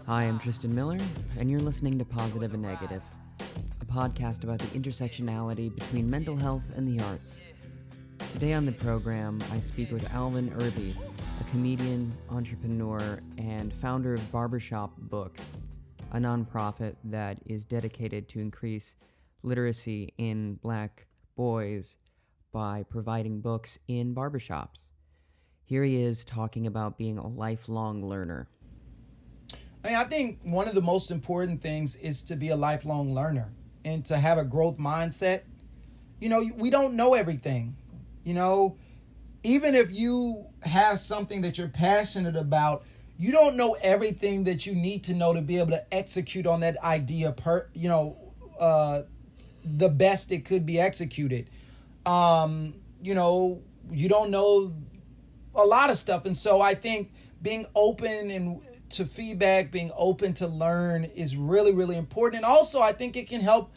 Hi, I'm Tristan Miller, and you're listening to Positive and Negative, a podcast about the intersectionality between mental health and the arts. Today on the program, I speak with Alvin Irby, a comedian, entrepreneur, and founder of Barbershop Books, a nonprofit that is dedicated to increase literacy in Black boys by providing books in barbershops. Here he is talking about being a lifelong learner. I think one of the most important things is to be a lifelong learner and to have a growth mindset. We don't know everything. Even if you have something that you're passionate about, you don't know everything that you need to know to be able to execute on that idea the best it could be executed. You don't know a lot of stuff. And so I think being open and to feedback, being open to learn is really, really important. And also, I think it can help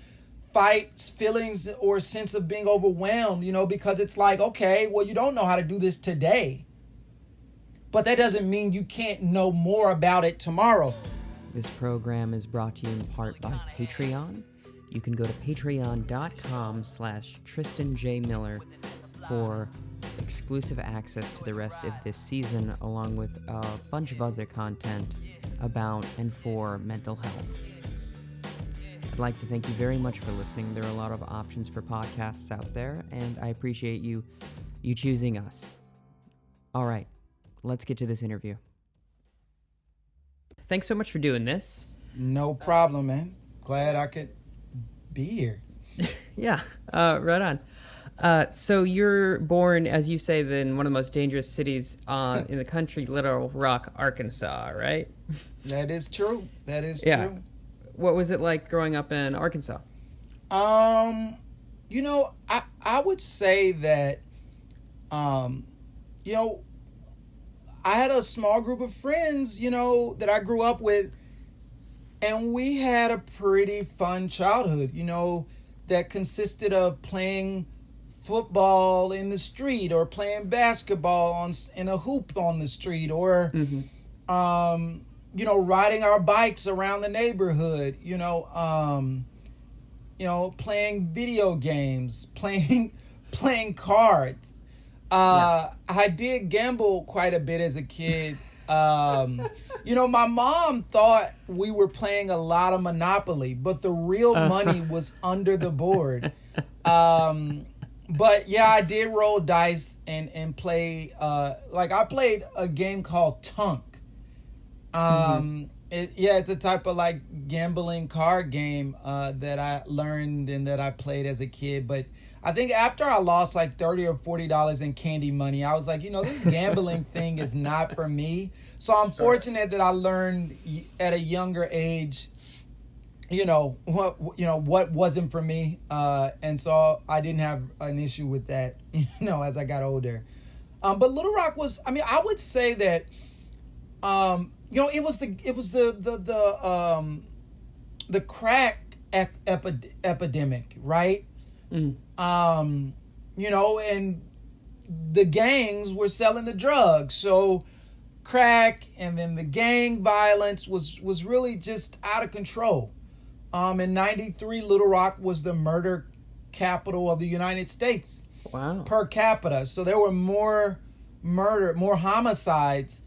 fight feelings or sense of being overwhelmed, because it's like, okay, well, you don't know how to do this today, but that doesn't mean you can't know more about it tomorrow. This program is brought to you in part by Patreon. You can go to patreon.com/Tristan J. Miller for exclusive access to the rest of this season, along with a bunch of other content about and for mental health. I'd like to thank you very much for listening. There are a lot of options for podcasts out there, and I appreciate you choosing us. All right, let's get to this interview. Thanks so much for doing this. No problem, man. Glad I could be here. Yeah, right on. So you're born, as you say, in one of the most dangerous cities in the country, Little Rock, Arkansas, right? That is true. Yeah. What was it like growing up in Arkansas? I would say that, I had a small group of friends, that I grew up with, and we had a pretty fun childhood, that consisted of playing football in the street or playing basketball in a hoop on the street or, riding our bikes around the neighborhood, playing video games, playing cards. I did gamble quite a bit as a kid. My mom thought we were playing a lot of Monopoly, but the real money was under the board. But yeah, I did roll dice and play, I played a game called Tunk. It's a type of gambling card game that I learned and that I played as a kid. But I think after I lost $30 or $40 in candy money, I was like, this gambling thing is not for me. So I'm fortunate that I learned at a younger age, what wasn't for me. And so I didn't have an issue with that, as I got older. But Little Rock was, I would say that, it was the crack epidemic, right? And the gangs were selling the drugs. So crack and then the gang violence was really just out of control. In 93, Little Rock was the murder capital of the United States. Wow. Per capita. So there were more homicides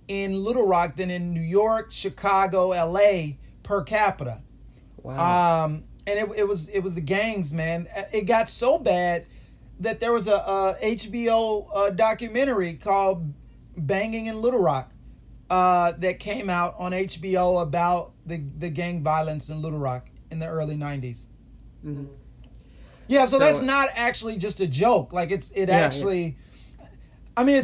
in Little Rock than in New York, Chicago, LA per capita. Wow. And it was the gangs, man. It got so bad that there was a HBO documentary called Banging in Little Rock that came out on HBO about the gang violence in Little Rock in the early 90s. Mm-hmm. Yeah, so that's not actually just a joke. It's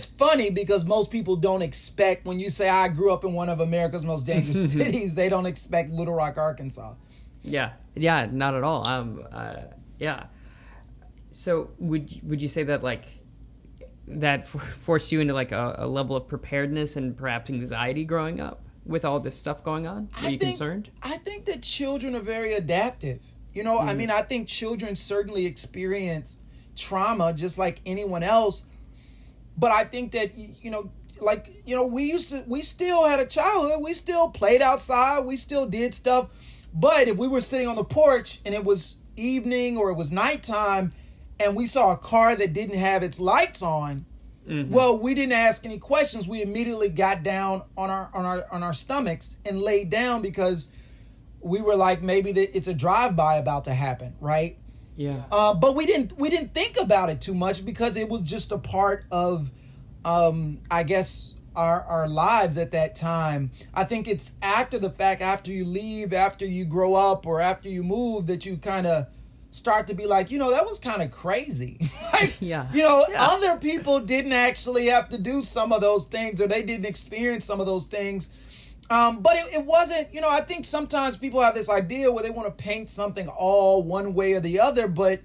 funny because most people don't expect, when you say I grew up in one of America's most dangerous cities, they don't expect Little Rock, Arkansas. Yeah, not at all. Yeah. So would you say that that forced you into a level of preparedness and perhaps anxiety growing up with all this stuff going on? Were you concerned? I think that children are very adaptive. I think children certainly experience trauma just like anyone else. But I think that, we still had a childhood. We still played outside. We still did stuff. But if we were sitting on the porch and it was evening or it was nighttime and we saw a car that didn't have its lights on, well, we didn't ask any questions. We immediately got down on our stomachs and laid down because we were like, maybe it's a drive-by about to happen, right? Yeah. But we didn't think about it too much because it was just a part of, I guess, our lives at that time. I think it's after the fact, after you leave, after you grow up, or after you move, that you kind of start to be like, that was kind of crazy. Like, other people didn't actually have to do some of those things, or they didn't experience some of those things. But it wasn't, I think sometimes people have this idea where they want to paint something all one way or the other. But,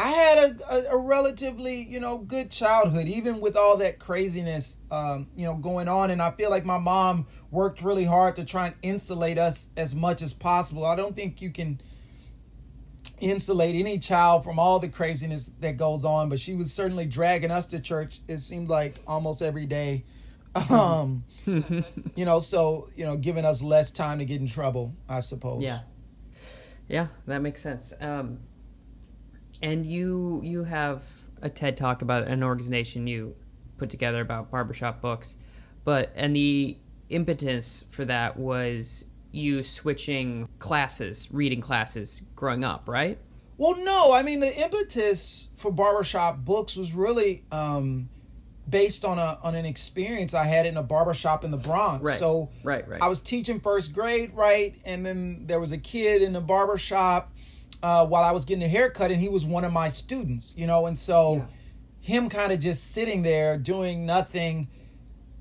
I had a relatively, good childhood, even with all that craziness, going on. And I feel like my mom worked really hard to try and insulate us as much as possible. I don't think you can insulate any child from all the craziness that goes on, but she was certainly dragging us to church. It seemed like almost every day. So, giving us less time to get in trouble, I suppose. Yeah, that makes sense. And you have a TED Talk about an organization you put together about Barbershop Books, and the impetus for that was you switching reading classes growing up, right? Well, no, I mean, the impetus for Barbershop Books was really based on an experience I had in a barbershop in the Bronx. Right. So I was teaching first grade, right? And then there was a kid in the barbershop while I was getting a haircut, and he was one of my students, and so him kind of just sitting there doing nothing,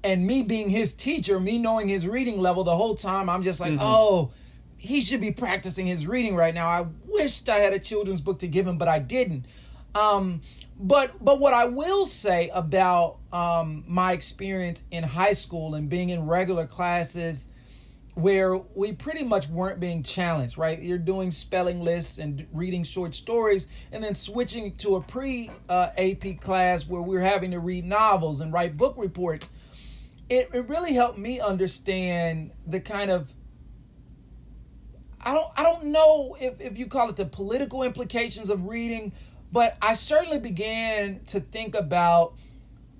and me being his teacher, me knowing his reading level the whole time, I'm just like, oh, he should be practicing his reading right now. I wished I had a children's book to give him, but I didn't. But what I will say about my experience in high school and being in regular classes where we pretty much weren't being challenged, right? You're doing spelling lists and reading short stories, and then switching to a pre-AP class where we're having to read novels and write book reports. It really helped me understand the kind of, I don't know if you call it the political implications of reading, but I certainly began to think about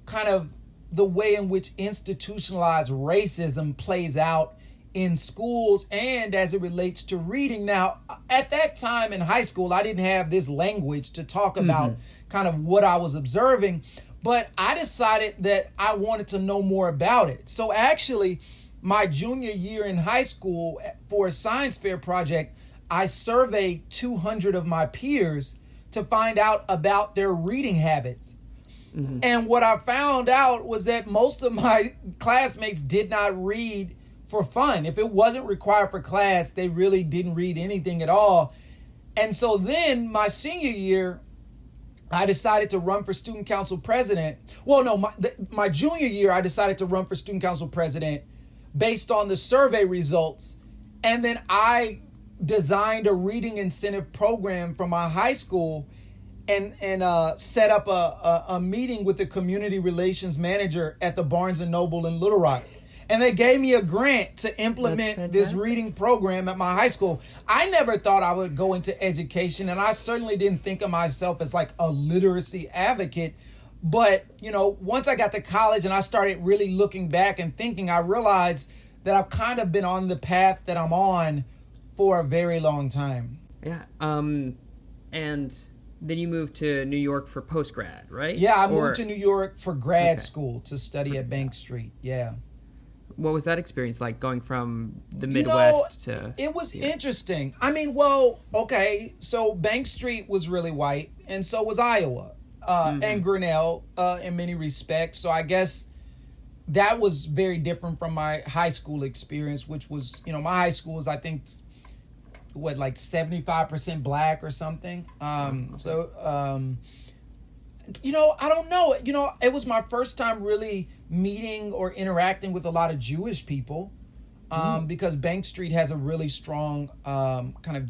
kind of the way in which institutionalized racism plays out in schools and as it relates to reading. Now, at that time in high school, I didn't have this language to talk about kind of what I was observing, but I decided that I wanted to know more about it. So actually, my junior year in high school, for a science fair project, I surveyed 200 of my peers to find out about their reading habits. And what I found out was that most of my classmates did not read for fun. If it wasn't required for class, they really didn't read anything at all. And so then my senior year, I decided to run for student council president. Well, no, my junior year, I decided to run for student council president based on the survey results. And then I designed a reading incentive program for my high school and set up a meeting with the community relations manager at the Barnes & Noble in Little Rock. And they gave me a grant to implement this reading program at my high school. I never thought I would go into education, and I certainly didn't think of myself as like a literacy advocate. But, once I got to college and I started really looking back and thinking, I realized that I've kind of been on the path that I'm on for a very long time. Yeah. And then you moved to New York for post-grad, right? Yeah, I moved to New York for grad school to study at Bank Street. Yeah. What was that experience like, going from the Midwest to... It was interesting. I mean, well, okay, so Bank Street was really white, and so was Iowa, and Grinnell in many respects. So I guess that was very different from my high school experience, which was, my high school was, I think, like 75% black or something. So, I don't know. It was my first time really meeting or interacting with a lot of Jewish people, because Bank Street has a really strong kind of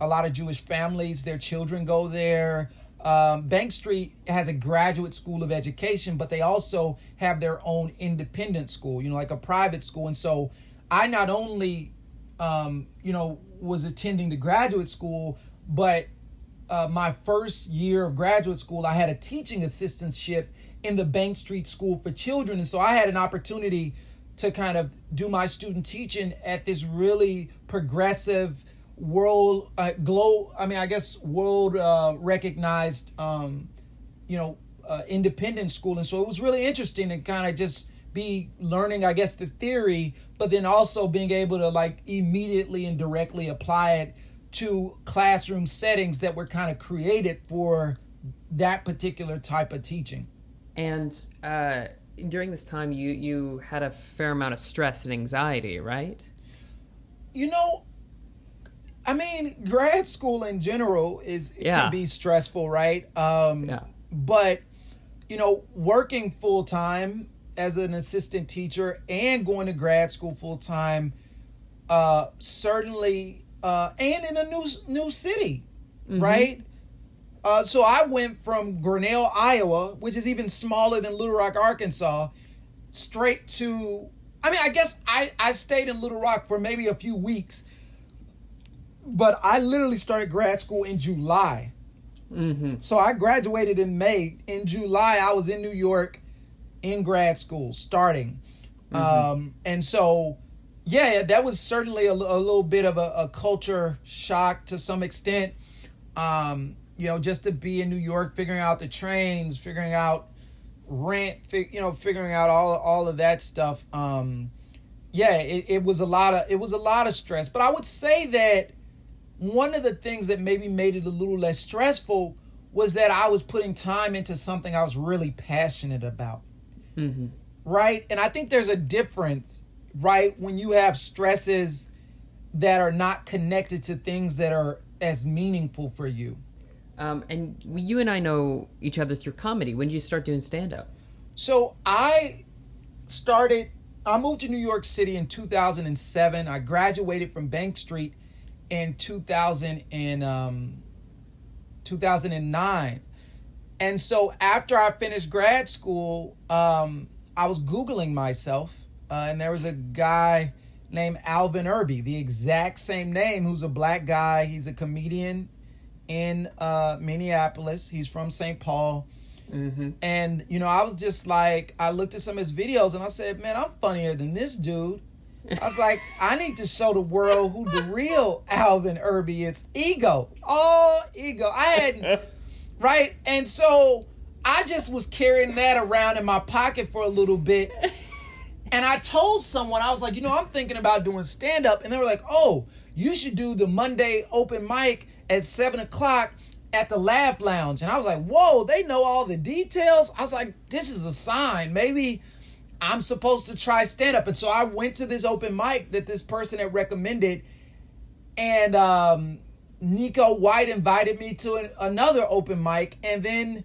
a lot of Jewish families. Their children go there. Bank Street has a graduate school of education, but they also have their own independent school, like a private school. And so I not only, was attending the graduate school, but my first year of graduate school, I had a teaching assistantship in the Bank Street School for Children. And so I had an opportunity to kind of do my student teaching at this really progressive world recognized independent school. And so it was really interesting to kind of just be learning, I guess, the theory, but then also being able to immediately and directly apply it to classroom settings that were kind of created for that particular type of teaching. And during this time, you had a fair amount of stress and anxiety, right? Grad school in general can be stressful, right? But, working full time as an assistant teacher and going to grad school full time, certainly, and in a new city, mm-hmm. right? So I went from Grinnell, Iowa, which is even smaller than Little Rock, Arkansas, straight to, I guess I stayed in Little Rock for maybe a few weeks, but I literally started grad school in July. Mm-hmm. So I graduated in May. In July, I was in New York in grad school starting. Mm-hmm. And so, that was certainly a little bit of a culture shock to some extent. Just to be in New York, figuring out the trains, figuring out rent, figuring out all of that stuff. It was a lot of stress. But I would say that one of the things that maybe made it a little less stressful was that I was putting time into something I was really passionate about. Mm-hmm. Right? And I think there's a difference, right, when you have stresses that are not connected to things that are as meaningful for you. And you and I know each other through comedy. When did you start doing stand-up? So I moved to New York City in 2007. I graduated from Bank Street in 2009. And so after I finished grad school, I was Googling myself, and there was a guy named Alvin Irby, the exact same name, who's a black guy. He's a comedian in Minneapolis. He's from St. Paul. Mm-hmm. And, I was just I looked at some of his videos and I said, man, I'm funnier than this dude. I was like, I need to show the world who the real Alvin Irby is. Ego. All ego. I hadn't, right? And so I just was carrying that around in my pocket for a little bit. And I told someone, I was like, I'm thinking about doing stand-up. And they were like, oh, you should do the Monday open mic at 7:00 at the Laugh Lounge. And I was like, whoa, they know all the details. I was like, this is a sign. Maybe I'm supposed to try stand-up. And so I went to this open mic that this person had recommended. And Nico White invited me to another open mic. And then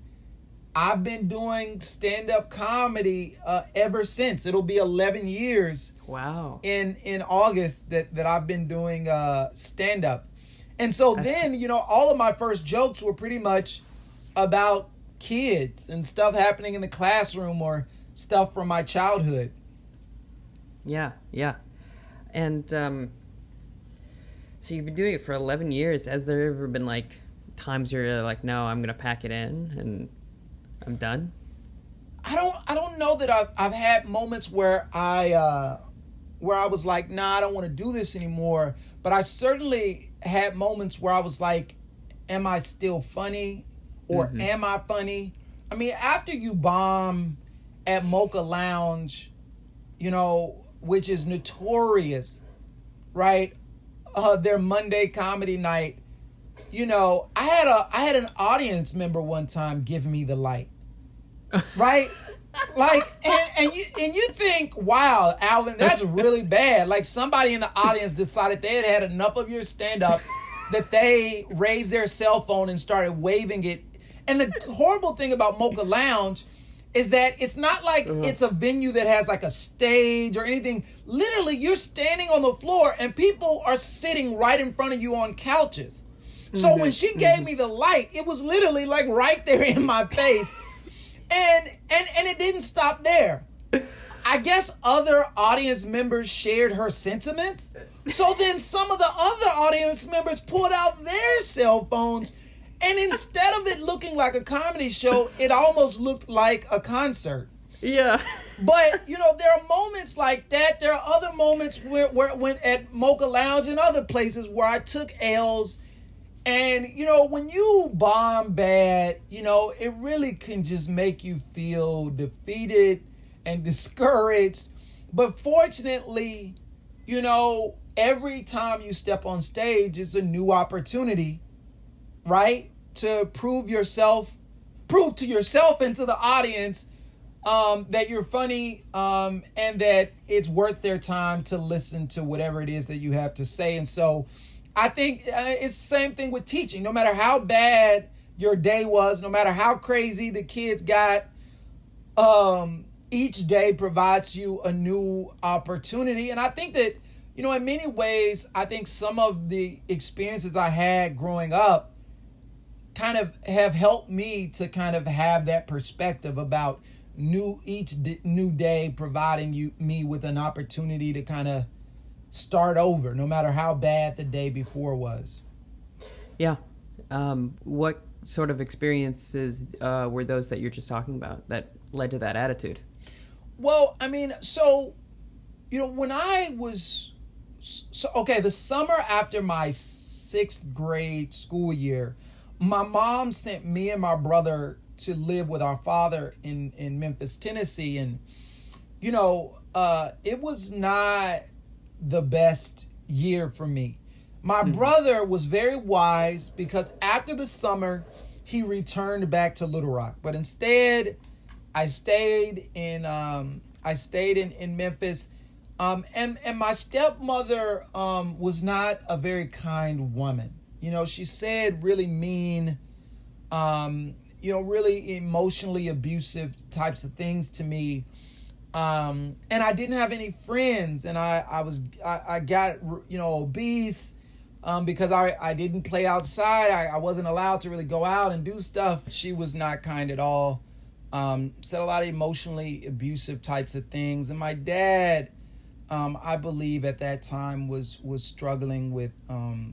I've been doing stand-up comedy ever since. It'll be 11 years. Wow. In August that I've been doing stand-up. And so then, all of my first jokes were pretty much about kids and stuff happening in the classroom or stuff from my childhood. Yeah. And so you've been doing it for 11 years. Has there ever been times where you're like, no, I'm going to pack it in and I'm done? I don't know that I've had moments where I was like, nah, I don't want to do this anymore. But I certainly had moments where I was like, am I still funny? Or mm-hmm. am I funny? After you bomb at Mocha Lounge, which is notorious, right? Their Monday comedy night, I had an audience member one time give me the light, right? And you think, wow, Alvin, that's really bad. Somebody in the audience decided they had enough of your stand-up that they raised their cell phone and started waving it. And the horrible thing about Mocha Lounge is that it's not like it's a venue that has a stage or anything. Literally, you're standing on the floor and people are sitting right in front of you on couches. So when she gave me the light, it was literally like right there in my face. And it didn't stop there. I guess other audience members shared her sentiments. So then some of the other audience members pulled out their cell phones, and instead of it looking like a comedy show, it almost looked like a concert. Yeah. But, there are moments like that. There are other moments where when at Mocha Lounge and other places where I took L's. And, when you bomb bad, it really can just make you feel defeated and discouraged. But fortunately, every time you step on stage, it's a new opportunity, right? To prove to yourself and to the audience that you're funny and that it's worth their time to listen to whatever it is that you have to say. And so I think it's the same thing with teaching. No matter how bad your day was, no matter how crazy the kids got, each day provides you a new opportunity. And I think that, in many ways, I think some of the experiences I had growing up kind of have helped me to kind of have that perspective about each new day providing me with an opportunity to kind of start over, no matter how bad the day before was. Yeah. What sort of experiences were those that you're just talking about that led to that attitude? Well, when I was, the summer after my 6th grade school year, my mom sent me and my brother to live with our father in Memphis, Tennessee. And, it was not the best year for me. My brother was very wise because after the summer, he returned back to Little Rock. But instead, I stayed in Memphis. And my stepmother was not a very kind woman. She said really mean, really emotionally abusive types of things to me. And I didn't have any friends, and I got obese because I didn't play outside. I wasn't allowed to really go out and do stuff. She was not kind at all. Said a lot of emotionally abusive types of things. And my dad, I believe at that time was struggling with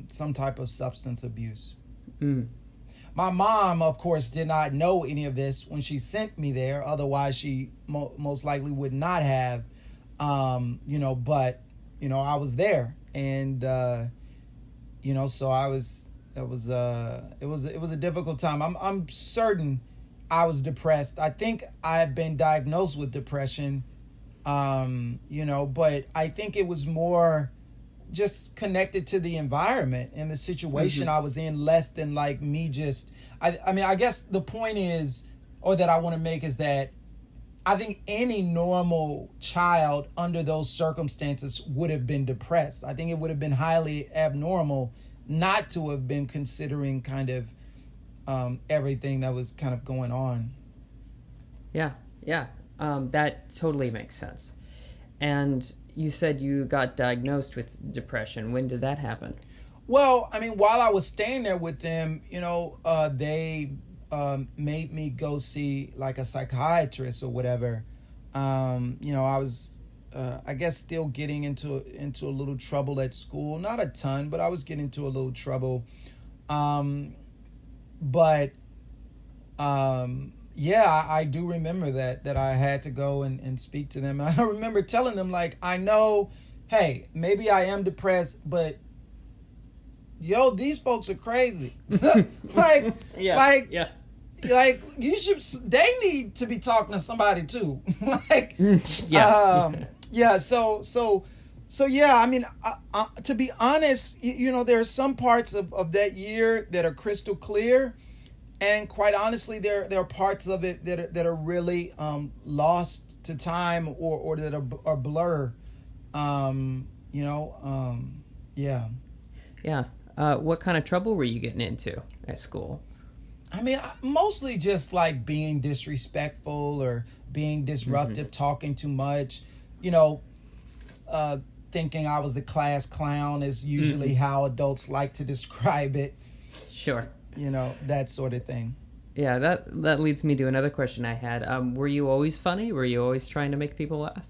some type of substance abuse. My mom, of course, did not know any of this when she sent me there. Otherwise, she most likely would not have, but, I was there. And, so it was a difficult time. I'm certain I was depressed. I think I had been diagnosed with depression, but I think it was more just connected to the environment and the situation I was in, less than like me just, I guess the point is, or that I want to make, is that I think any normal child under those circumstances would have been depressed. I think it would have been highly abnormal not to have been considering kind of everything that was kind of going on. Yeah. That totally makes sense. And you said you got diagnosed with depression. When did that happen? Well, while I was staying there with them, they made me go see like a psychiatrist or whatever. I was, I guess, still getting into a little trouble at school. Not a ton, but I was getting into a little trouble. Yeah, I do remember that I had to go and speak to them. And I remember telling them, like, I know, hey, maybe I am depressed, but these folks are crazy. Like you should, they need to be talking to somebody too. So yeah, to be honest, there are some parts of that year that are crystal clear. And quite honestly, there are parts of it that are really lost to time or that are blur. Yeah. What kind of trouble were you getting into at school? Mostly just like being disrespectful or being disruptive, talking too much. Thinking I was the class clown is usually how adults like to describe it. Sure. That sort of thing. Yeah, that leads me to another question I had. Were you always funny? Were you always trying to make people laugh?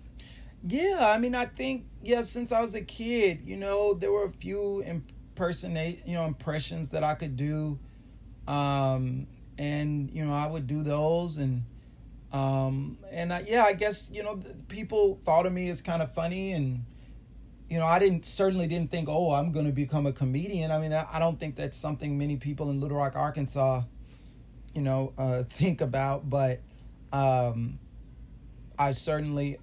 Yeah, I mean, I think, since I was a kid, there were a few impressions that I could do. And, I would do those. I guess, people thought of me as kind of funny. And, I certainly didn't think, oh, I'm going to become a comedian. I mean, I don't think that's something many people in Little Rock, Arkansas, think about. But I certainly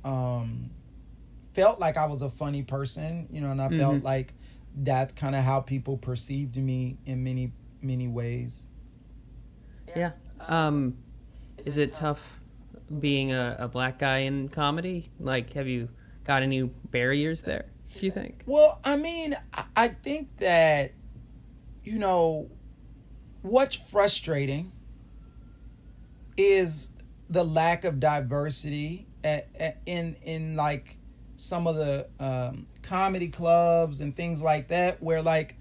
felt like I was a funny person, and I felt like that's kind of how people perceived me in many, many ways. Yeah. Is it tough being a black guy in comedy? Like, have you got any barriers there, do you think? Well, I mean, I think that, what's frustrating is the lack of diversity in like some of the comedy clubs and things like that, where like,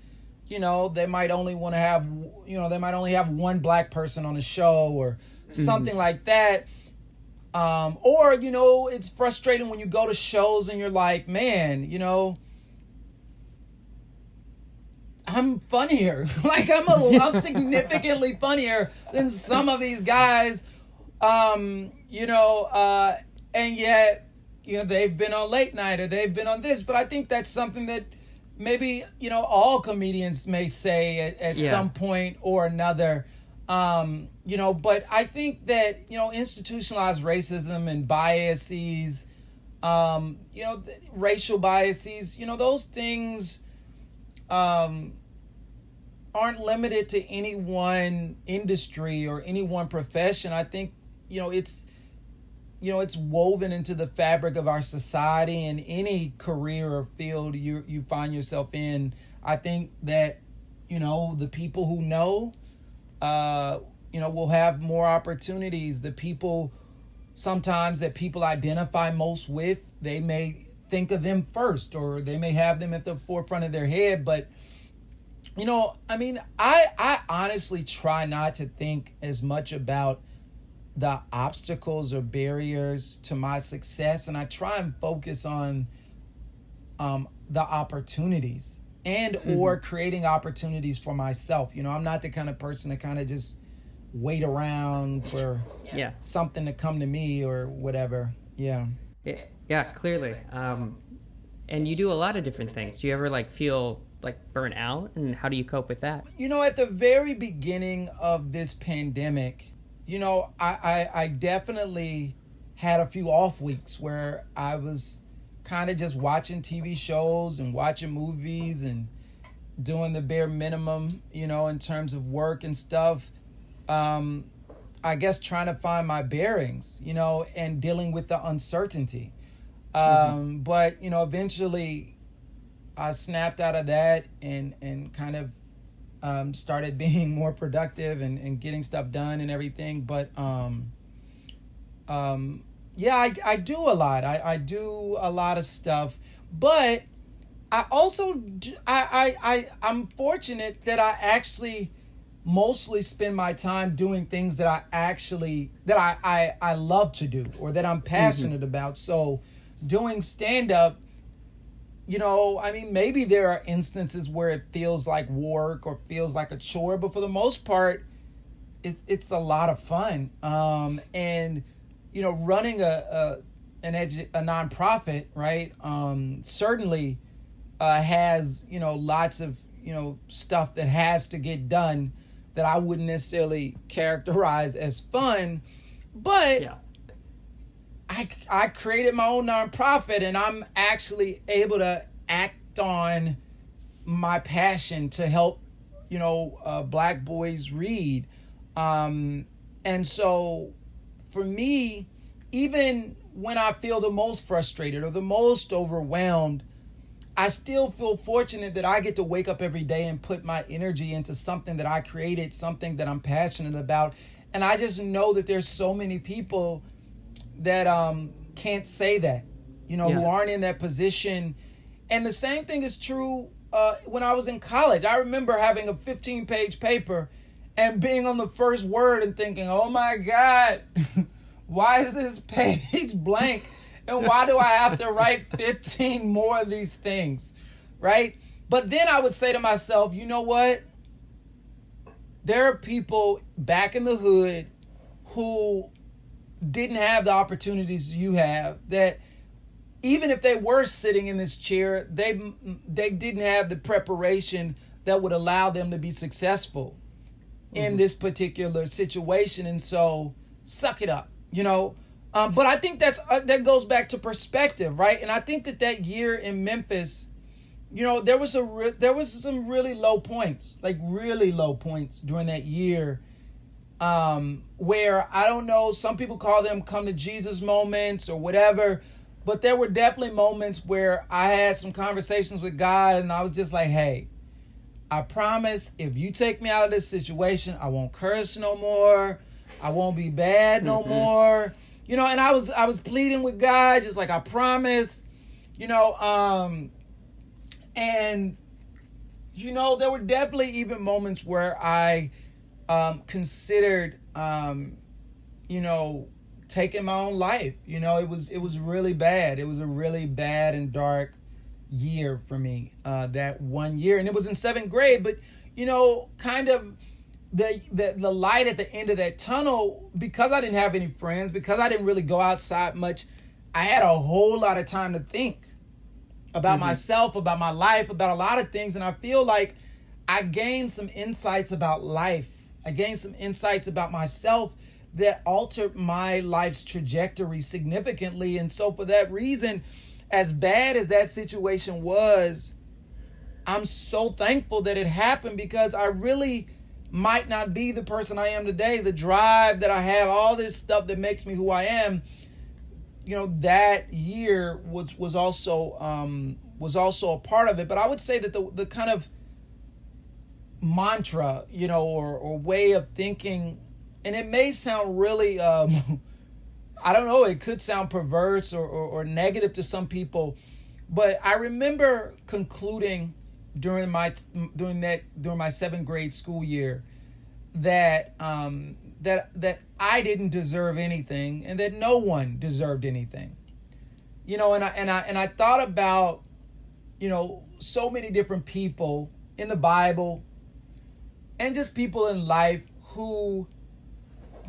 they might only want to have, they might only have one black person on the show or something like that. Or, it's frustrating when you go to shows and you're like, man, I'm funnier. Like I'm significantly funnier than some of these guys. And yet, they've been on late night or they've been on this, but I think that's something that maybe, all comedians may say at some point or another. But I think that, institutionalized racism and biases, racial biases, those things aren't limited to any one industry or any one profession. I think, it's woven into the fabric of our society, and any career or field you find yourself in. I think that, the people who know, will have more opportunities. The people sometimes that people identify most with, they may think of them first, or they may have them at the forefront of their head. But, I mean, I honestly try not to think as much about the obstacles or barriers to my success, and I try and focus on the opportunities and or creating opportunities for myself. I'm not the kind of person to kind of just wait around for something to come to me or whatever. Yeah, clearly. And you do a lot of different things. Do you ever feel burnt out, and how do you cope with that? At the very beginning of this pandemic, I definitely had a few off weeks where I was kind of just watching TV shows and watching movies and doing the bare minimum, in terms of work and stuff. I guess trying to find my bearings, and dealing with the uncertainty. But, eventually I snapped out of that and kind of started being more productive and getting stuff done and everything. But I do a lot. I do a lot of stuff, but I also I'm fortunate that I actually mostly spend my time doing things that I love to do, or that I'm passionate about. So doing stand-up, I mean, maybe there are instances where it feels like work or feels like a chore, but for the most part, it's a lot of fun. And, running a nonprofit, right, certainly has, lots of, stuff that has to get done that I wouldn't necessarily characterize as fun. But I created my own nonprofit, and I'm actually able to act on my passion to help, black boys read. And so for me, even when I feel the most frustrated or the most overwhelmed, I still feel fortunate that I get to wake up every day and put my energy into something that I created, something that I'm passionate about. And I just know that there's so many people that can't say that, who aren't in that position. And the same thing is true when I was in college. I remember having a 15-page paper and being on the first word and thinking, oh my God, why is this page blank? And why do I have to write 15 more of these things, right? But then I would say to myself, you know what? There are people back in the hood who didn't have the opportunities you have, that even if they were sitting in this chair, they didn't have the preparation that would allow them to be successful in this particular situation. And so suck it up, you know. But I think that goes back to perspective, right? And I think that year in Memphis, you know, there was some really low points, like really low points during that year, where, I don't know, some people call them come to Jesus moments or whatever, but there were definitely moments where I had some conversations with God and I was just like, hey, I promise if you take me out of this situation, I won't curse no more. I won't be bad no more. You know, and I was pleading with God, just like, I promise, you know, and, you know, there were definitely even moments where I considered, you know, taking my own life. You know, it was really bad. It was a really bad and dark year for me, that 1 year. And it was in 7th grade, but, you know, kind of the light at the end of that tunnel, because I didn't have any friends, because I didn't really go outside much, I had a whole lot of time to think about myself, about my life, about a lot of things. And I feel like I gained some insights about life. I gained some insights about myself that altered my life's trajectory significantly. And so for that reason, as bad as that situation was, I'm so thankful that it happened, because I really might not be the person I am today. The drive that I have, all this stuff that makes me who I am, you know, that year was also a part of it. But I would say that the kind of mantra, you know, or way of thinking, and it may sound really, I don't know, it could sound perverse or negative to some people, but I remember concluding during my 7th grade school year that I didn't deserve anything, and that no one deserved anything. You know, and I thought about, you know, so many different people in the Bible and just people in life who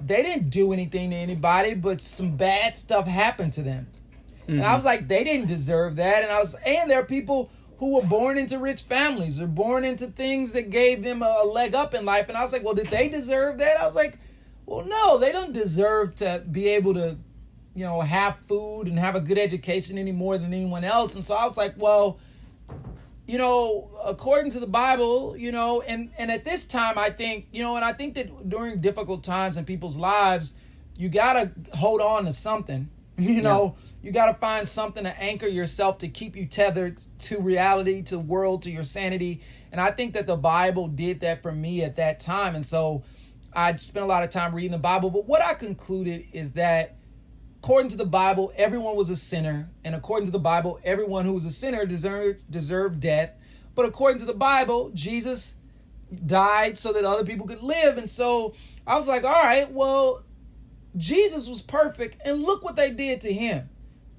they didn't do anything to anybody, but some bad stuff happened to them. And I was like, they didn't deserve that. And there are people who were born into rich families or born into things that gave them a leg up in life. And I was like, well, did they deserve that? I was like, well, no, they don't deserve to be able to, you know, have food and have a good education any more than anyone else. And so I was like, well, you know, according to the Bible, you know, and at this time, I think, you know, and I think that during difficult times in people's lives, you got to hold on to something, you know, you got to find something to anchor yourself to keep you tethered to reality, to world, to your sanity. And I think that the Bible did that for me at that time. And so I'd spent a lot of time reading the Bible. But what I concluded is that according to the Bible, everyone was a sinner. And according to the Bible, everyone who was a sinner deserved death. But according to the Bible, Jesus died so that other people could live. And so I was like, all right, well, Jesus was perfect. And look what they did to him.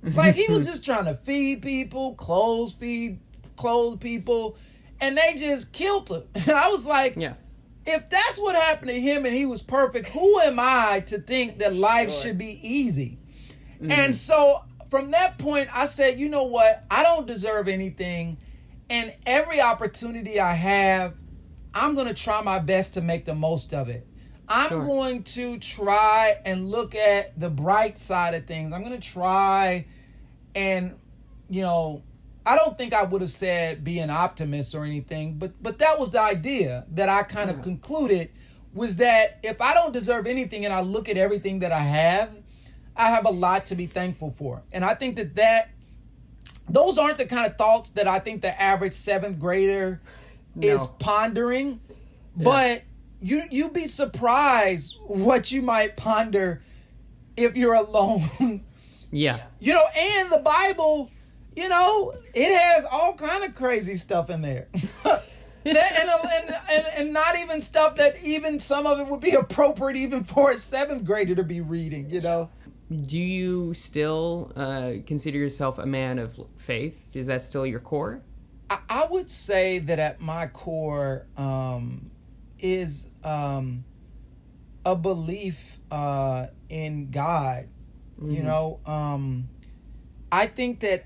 Like, he was just trying to feed people, clothe people. And they just killed him. And I was like, if that's what happened to him and he was perfect, who am I to think that life should be easy? And so from that point, I said, you know what? I don't deserve anything. And every opportunity I have, I'm going to try my best to make the most of it. I'm going to try and look at the bright side of things. I'm going to try and, you know, I don't think I would have said be an optimist or anything, but that was the idea that I kind of concluded, was that if I don't deserve anything and I look at everything that I have a lot to be thankful for. And I think that those aren't the kind of thoughts that I think the average 7th grader is pondering, but you'd be surprised what you might ponder if you're alone. Yeah. You know, and the Bible, it has all kind of crazy stuff in there. and not even stuff that even some of it would be appropriate even for a seventh grader to be reading, Do you still consider yourself a man of faith? Is that still your core? I would say that at my core is a belief in God. I think that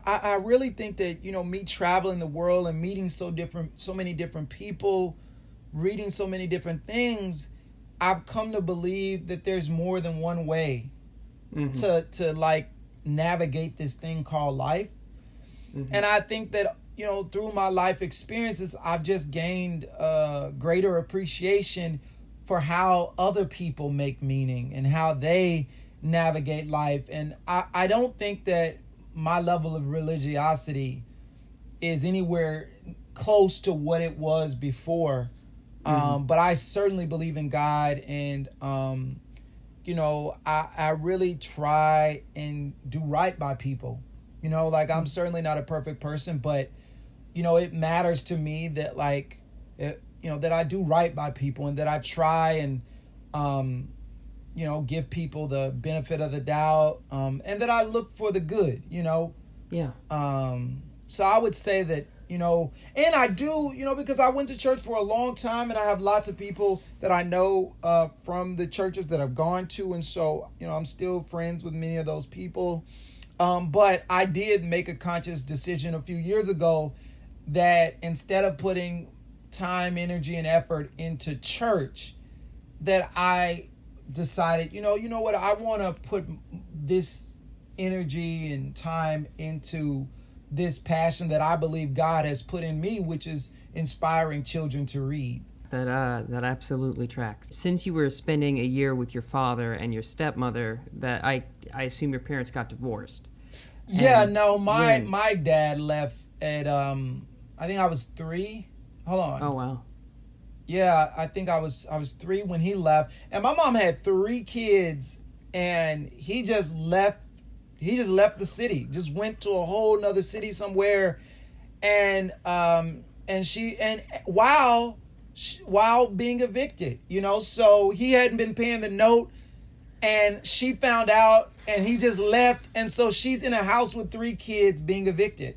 I really think that me traveling the world and meeting so many different people, reading so many different things, I've come to believe that there's more than one way to like navigate this thing called life. And I think that through my life experiences, I've just gained a greater appreciation for how other people make meaning and how they navigate life. And I don't think that my level of religiosity is anywhere close to what it was before. But I certainly believe in God, and I really try and do right by people. I'm certainly not a perfect person, but it matters to me that that I do right by people, and that I try and give people the benefit of the doubt, and that I look for the good, Yeah. So I would say that, and I do, because I went to church for a long time, and I have lots of people that I know from the churches that I've gone to. And so, I'm still friends with many of those people. But I did make a conscious decision a few years ago that instead of putting time, energy, and effort into church, that I decided, you know what, I want to put this energy and time into this passion that I believe God has put in me, which is inspiring children to read. That absolutely tracks. Since you were spending a year with your father and your stepmother, that I assume your parents got divorced. Yeah, no, my dad left at I think I was 3. Hold on. Oh wow. Yeah, I think I was 3 when he left, and my mom had 3 kids, and he just left the city, just went to a whole nother city somewhere, and while being evicted, so he hadn't been paying the note, and she found out, and he just left, and so she's in a house with 3 kids being evicted.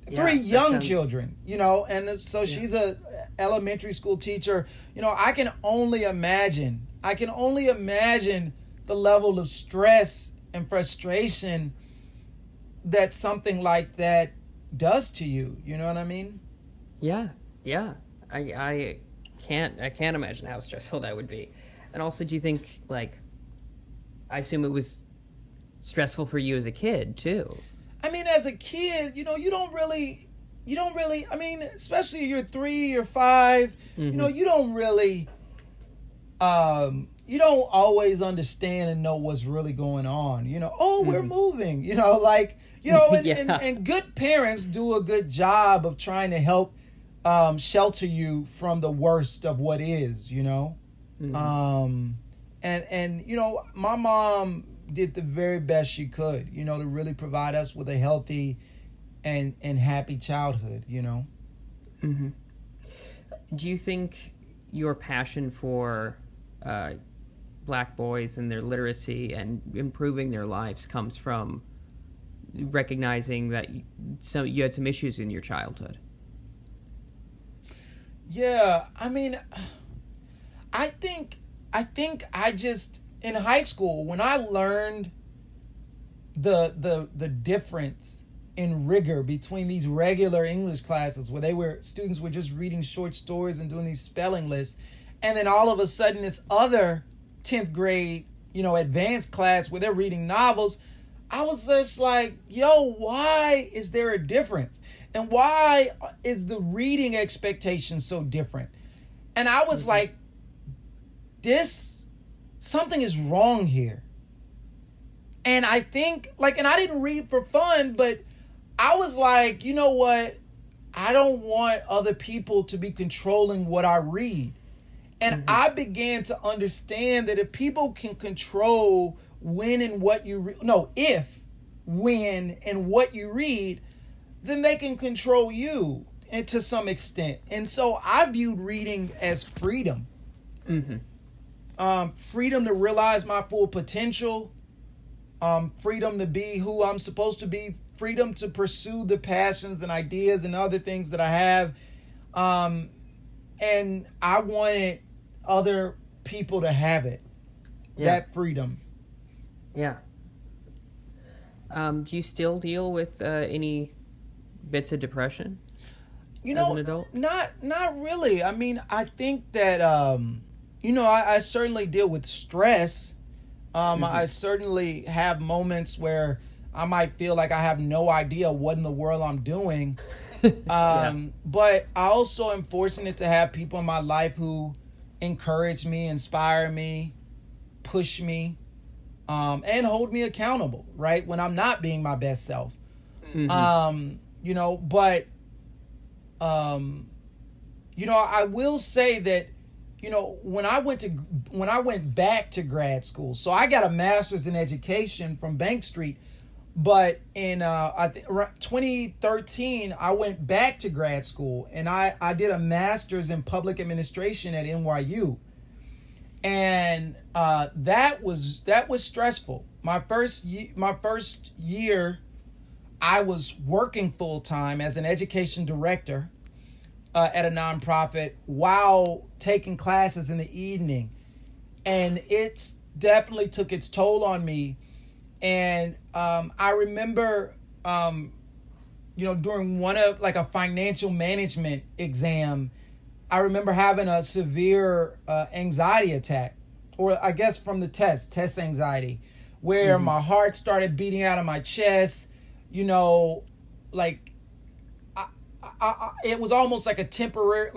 Yeah, 3 young children, and so she's a elementary school teacher. I can only imagine the level of stress and frustration that something like that does to you. You know what I mean? Yeah. I can't imagine how stressful that would be. And also, do you think, I assume it was stressful for you as a kid too? I mean, as a kid, you don't really, I mean, especially you're 3 or 5, you don't really, you don't always understand and know what's really going on. We're moving, and good parents do a good job of trying to help shelter you from the worst of what is, and my mom did the very best she could, to really provide us with a healthy and happy childhood, Mm-hmm. Do you think your passion for Black boys and their literacy and improving their lives comes from recognizing that you had some issues in your childhood? Yeah, I mean, I think I just, in high school, when I learned the difference in rigor between these regular English classes where students were just reading short stories and doing these spelling lists, and then all of a sudden this other 10th grade, advanced class where they're reading novels, I was just like, why is there a difference? And why is the reading expectation so different? And I was like, something is wrong here. And I think, and I didn't read for fun, but I was like, you know what? I don't want other people to be controlling what I read. And I began to understand that if people can control when and what you read, if when and what you read, then they can control you, and to some extent. And so I viewed reading as freedom. Freedom to realize my full potential, freedom to be who I'm supposed to be, freedom to pursue the passions and ideas and other things that I have. And I wanted other people to have it, that freedom. Yeah. Do you still deal with any bits of depression? As an adult? Not really. I mean, I think that I certainly deal with stress. I certainly have moments where I might feel like I have no idea what in the world I'm doing. But I also am fortunate to have people in my life who encourage me, inspire me, push me, and hold me accountable, right? When I'm not being my best self. I will say that, when I went back to grad school, so I got a master's in education from Bank Street, but in I think around 2013, I went back to grad school and I did a master's in public administration at NYU, and that was stressful. My first year, I was working full time as an education director at a nonprofit while taking classes in the evening, and it definitely took its toll on me. And I remember, during one of a financial management exam, I remember having a severe anxiety attack, or I guess from the test anxiety, where my heart started beating out of my chest. It was almost like a temporary,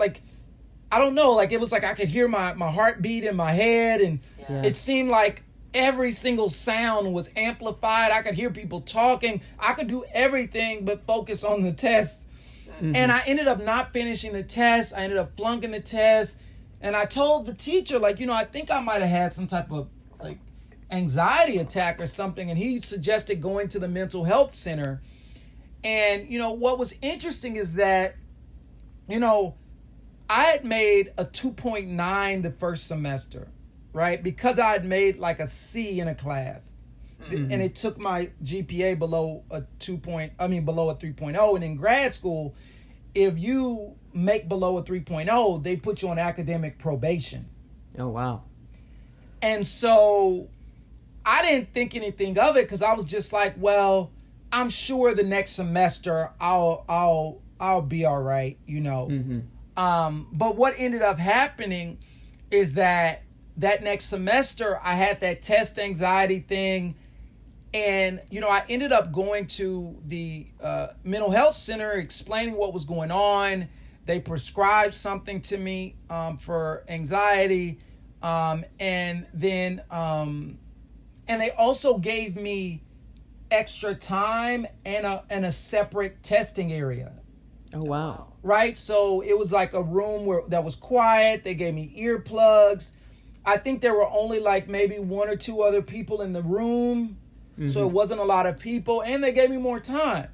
I don't know, it was like I could hear my heartbeat in my head, and it seemed like every single sound was amplified. I could hear people talking. I could do everything but focus on the test. And I ended up not finishing the test. I ended up flunking the test. And I told the teacher, I think I might have had some type of anxiety attack or something. And he suggested going to the mental health center. And, what was interesting is that, I had made a 2.9 the first semester, right? Because I had made a C in a class. And it took my GPA below a 3.0. And in grad school, if you make below a 3.0, they put you on academic probation. Oh, wow. And so I didn't think anything of it because I was just like, well, I'm sure the next semester I'll be all right, But what ended up happening is that next semester I had that test anxiety thing, and I ended up going to the mental health center, explaining what was going on. They prescribed something to me for anxiety, and then they also gave me extra time and a separate testing area. Oh, wow. Right? So it was like a room that was quiet. They gave me earplugs. I think there were only maybe one or two other people in the room. So it wasn't a lot of people, and they gave me more time.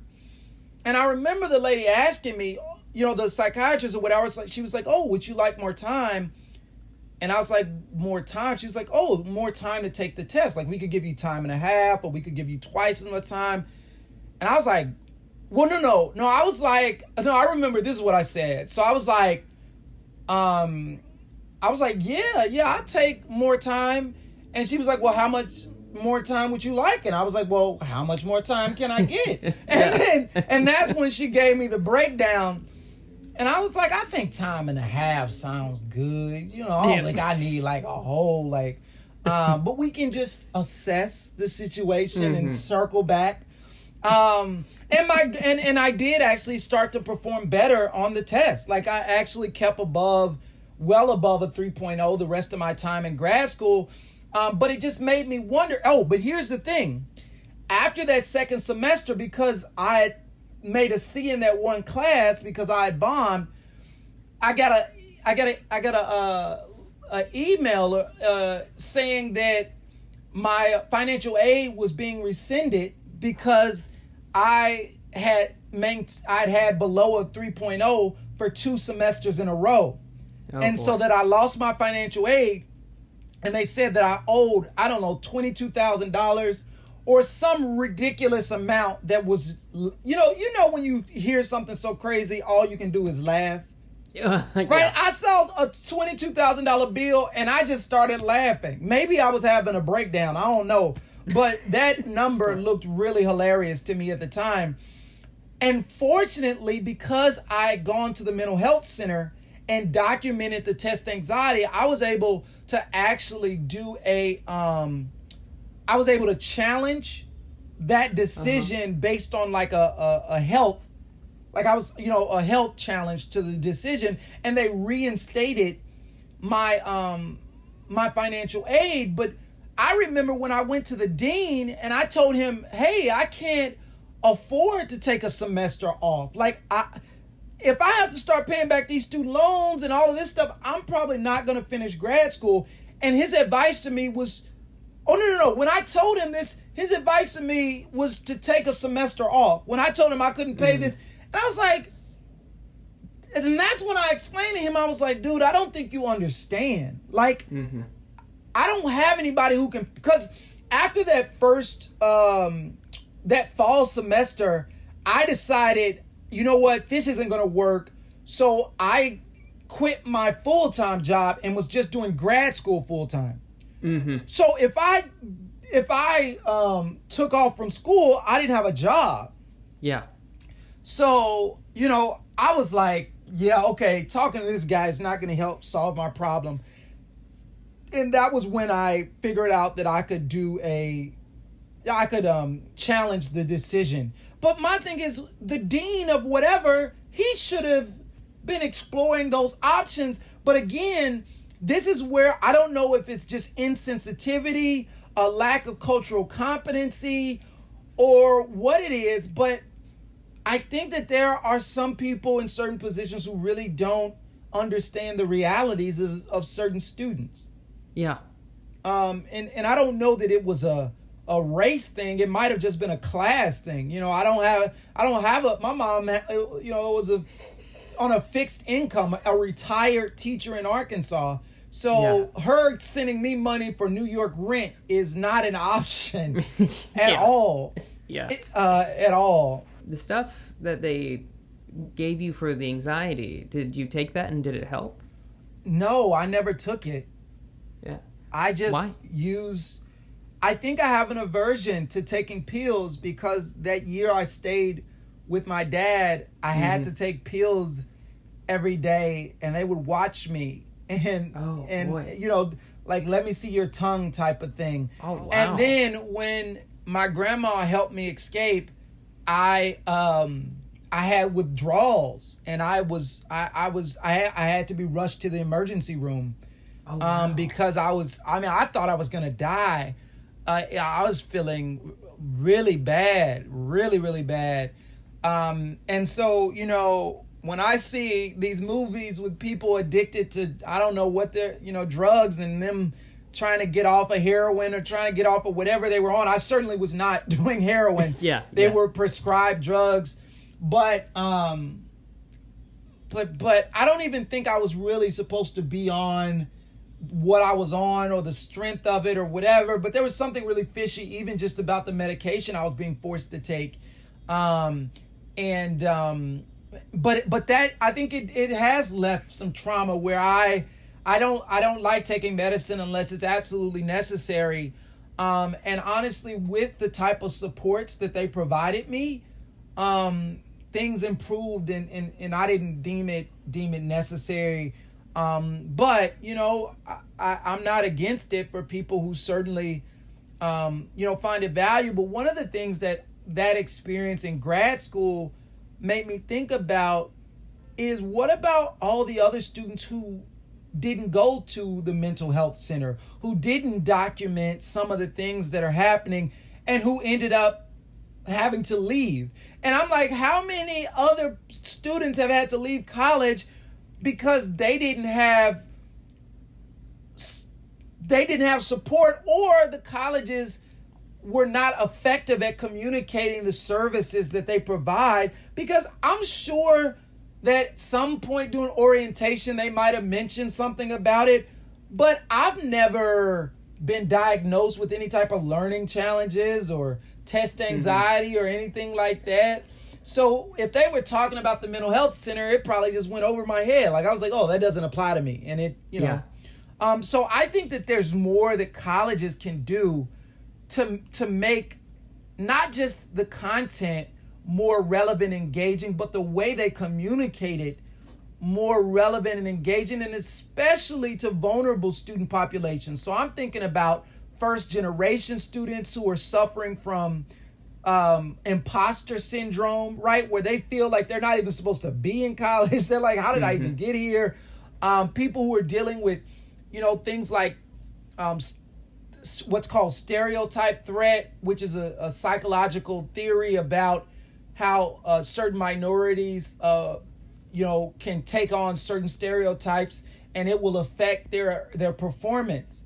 And I remember the lady asking me, the psychiatrist or whatever, she was like, oh, would you like more time? And I was like, more time? She was like, oh, more time to take the test. We could give you time and a half, or we could give you twice as much time. And I was like, well, no. I was like, no, I remember this is what I said. So I was like, yeah, I'll take more time. And she was like, well, how much more time would you like? And I was like, well, how much more time can I get? And that's when she gave me the breakdown. And I was like, I think time and a half sounds good. I don't think I need a whole but we can just assess the situation and circle back. And I did actually start to perform better on the test. I actually kept well above a 3.0 the rest of my time in grad school. But it just made me wonder. Oh, but here's the thing. After that second semester, because I had made a C in that one class because I had bombed, I got a email saying that my financial aid was being rescinded because I'd had below a 3.0 for 2 semesters in a row. So that I lost my financial aid, and they said that I owed, I don't know, $22,000 or some ridiculous amount that was, you know when you hear something so crazy, all you can do is laugh. Yeah. Right? I saw a $22,000 bill and I just started laughing. Maybe I was having a breakdown. I don't know. But that number looked really hilarious to me at the time. And fortunately, because I had gone to the mental health center and documented the test anxiety, I was able to actually do I was able to challenge that decision based on like a health, like I was, a health challenge to the decision, and they reinstated my my financial aid. But I remember when I went to the dean and I told him, hey, I can't afford to take a semester off. Like, if I have to start paying back these student loans and all of this stuff, I'm probably not going to finish grad school. And his advice to me was, no. When I told him this, his advice to me was to take a semester off. When I told him I couldn't pay this, and I was like, and that's when I explained to him, I was like, dude, I don't think you understand. Like, I don't have anybody who can, because after that first, that fall semester, I decided, you know what, this isn't going to work. So I quit my full-time job and was just doing grad school full-time. So if I took off from school, I didn't have a job. Yeah. So, I was like, yeah, okay, talking to this guy is not going to help solve my problem. And that was when I figured out that I could challenge the decision. But my thing is, the dean of whatever, he should have been exploring those options. But again, this is where I don't know if it's just insensitivity, a lack of cultural competency, or what it is. But I think that there are some people in certain positions who really don't understand the realities of certain students. Yeah. And I don't know that it was a race thing. It might have just been a class thing. I don't have my mom, was on a fixed income, a retired teacher in Arkansas. So her sending me money for New York rent is not an option at all. Yeah. At all. The stuff that they gave you for the anxiety, did you take that and did it help? No, I never took it. Yeah. I just I think I have an aversion to taking pills because that year I stayed with my dad, I had to take pills every day and they would watch me and like, let me see your tongue type of thing. Oh, wow. And then when my grandma helped me escape, I had withdrawals and I had to be rushed to the emergency room. Oh, wow. Because I thought I was going to die. I was feeling really bad, really, really bad. And so, when I see these movies with people addicted to, I don't know what they're, drugs and them trying to get off of heroin or trying to get off of whatever they were on. I certainly was not doing heroin. They were prescribed drugs. But I don't even think I was really supposed to be on what I was on or the strength of it or whatever, but there was something really fishy even just about the medication I was being forced to take. But that, I think it has left some trauma where I don't like taking medicine unless it's absolutely necessary. And honestly, with the type of supports that they provided me, things improved and I didn't deem it necessary. But I'm not against it for people who certainly, find it valuable. One of the things that experience in grad school made me think about is, what about all the other students who didn't go to the mental health center, who didn't document some of the things that are happening and who ended up having to leave? And I'm like, how many other students have had to leave college because they didn't have support, or the colleges we're not effective at communicating the services that they provide, because I'm sure that at some point during orientation they might have mentioned something about it, but I've never been diagnosed with any type of learning challenges or test anxiety or anything like that. So if they were talking about the mental health center, it probably just went over my head. Like I was like, oh, that doesn't apply to me. And it, you know. So I think that there's more that colleges can do to make not just the content more relevant and engaging, but the way they communicate it more relevant and engaging, and especially to vulnerable student populations. So I'm thinking about first generation students who are suffering from imposter syndrome, right? Where they feel like they're not even supposed to be in college. They're like, how did I even get here? People who are dealing with, things like what's called stereotype threat, which is a psychological theory about how certain minorities, can take on certain stereotypes and it will affect their performance,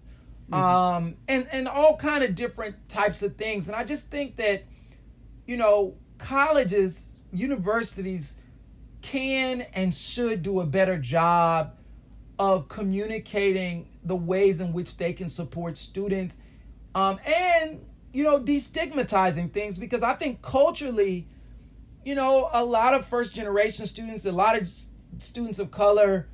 and all kind of different types of things. And I just think that, colleges, universities can and should do a better job of communicating the ways in which they can support students, and destigmatizing things, because I think culturally, a lot of first generation students, a lot of students of color,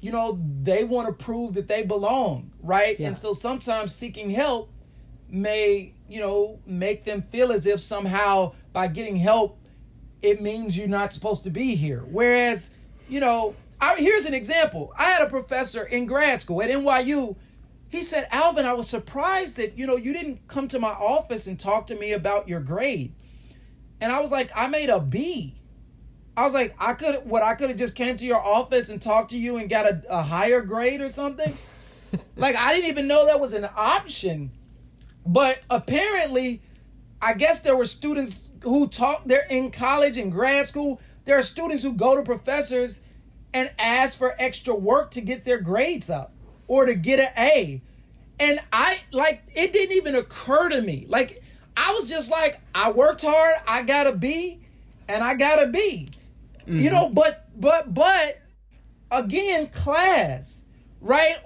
they want to prove that they belong, right? And so sometimes seeking help may, make them feel as if somehow by getting help, it means you're not supposed to be here. Whereas, here's an example. I had a professor in grad school at NYU. He said, Alvin, I was surprised that, you didn't come to my office and talk to me about your grade. And I was like, I made a B. I was like, I could have just came to your office and talked to you and got a higher grade or something. Like, I didn't even know that was an option. But apparently, I guess there were students who they're in college and grad school. There are students who go to professors and ask for extra work to get their grades up or to get an A. And it didn't even occur to me. Like, I was just like, I worked hard, I got a B, and I got a B. But again, class, right?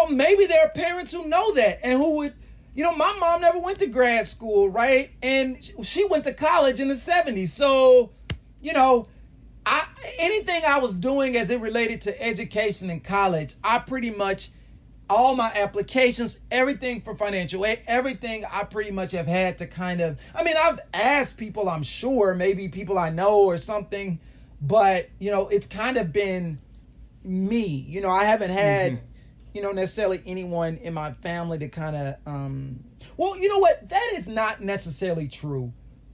Maybe there are parents who know that and who would, my mom never went to grad school, right? And she went to college in the 70s. So, anything I was doing as it related to education in college, I pretty much, all my applications, everything for financial aid, everything I pretty much have had to kind of, I've asked people, I'm sure, maybe people I know or something, but, it's kind of been me. I haven't had, necessarily anyone in my family to kind of, well, you know what? That is not necessarily true.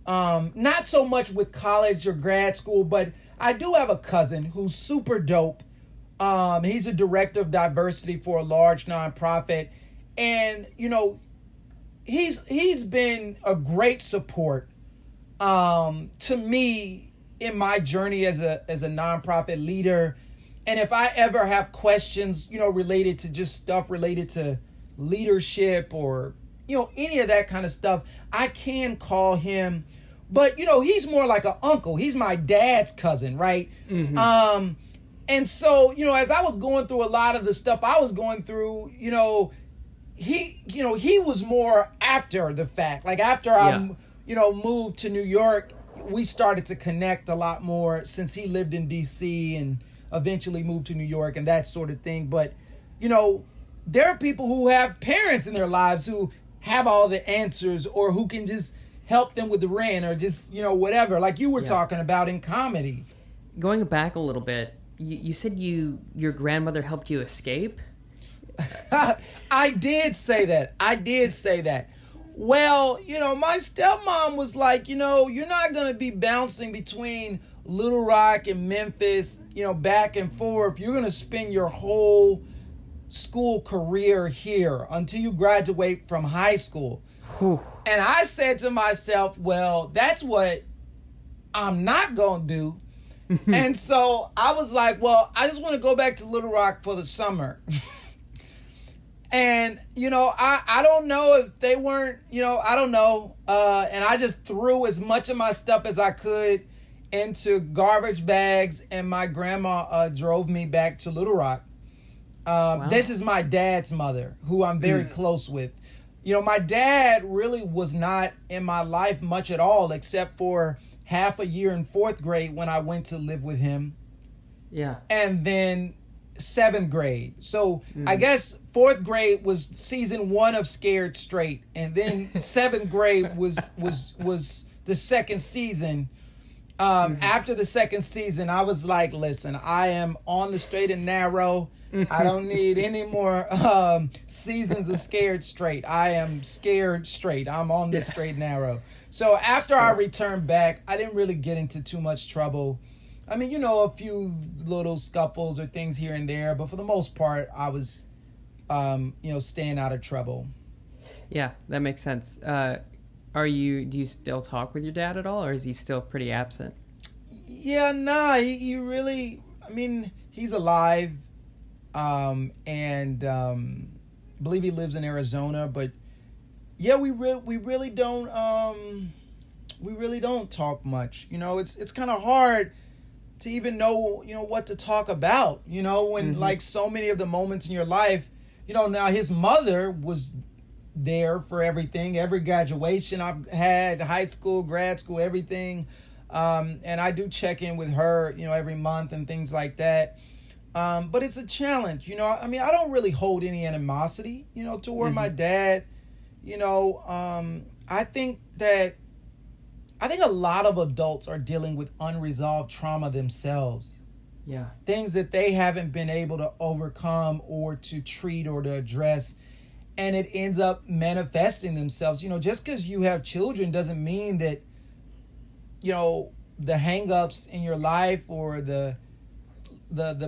Not so much with college or grad school, but I do have a cousin who's super dope. He's a director of diversity for a large nonprofit, and he's been a great support to me in my journey as a nonprofit leader. And if I ever have questions, related to just stuff related to leadership or any of that kind of stuff, I can call him. But he's more like an uncle. He's my dad's cousin, right? And so, as I was going through a lot of the stuff I was going through, he was more after the fact. Like after I, moved to New York, we started to connect a lot more since he lived in DC and eventually moved to New York and that sort of thing. But, there are people who have parents in their lives who have all the answers or who can just help them with the rent or just, whatever, like you were talking about in comedy. Going back a little bit, you said your grandmother helped you escape? I did say that. Well, my stepmom was like, you're not going to be bouncing between Little Rock and Memphis, back and forth. You're going to spend your whole school career here until you graduate from high school. Whew. And I said to myself, well, that's what I'm not going to do. And so I was like, well, I just want to go back to Little Rock for the summer. And, I don't know if they weren't, I don't know. And I just threw as much of my stuff as I could into garbage bags, and my grandma drove me back to Little Rock. Wow. This is my dad's mother, who I'm very close with. My dad really was not in my life much at all, except for half a year in 4th grade when I went to live with him. Yeah. And then 7th grade. So I guess 4th grade was season 1 of Scared Straight, and then 7th grade was the second season. After the second season, I was like, listen, I am on the straight and narrow. I don't need any more seasons of Scared Straight. I am scared straight. I'm on the straight and narrow. So after I returned back, I didn't really get into too much trouble. I mean, a few little scuffles or things here and there, but for the most part, I was, staying out of trouble. Yeah, that makes sense. Do you still talk with your dad at all, or is he still pretty absent? Yeah, nah, he really, he's alive, and believe he lives in Arizona, but yeah, we really don't talk much. It's kind of hard to even know, what to talk about, when like so many of the moments in your life, now his mother was there for everything, every graduation I've had, high school, grad school, everything. And I do check in with her, every month and things like that. But it's a challenge, I don't really hold any animosity, toward my dad. I think a lot of adults are dealing with unresolved trauma themselves. Yeah. Things that they haven't been able to overcome or to treat or to address. And it ends up manifesting themselves. Just because you have children doesn't mean that, the hang-ups in your life or the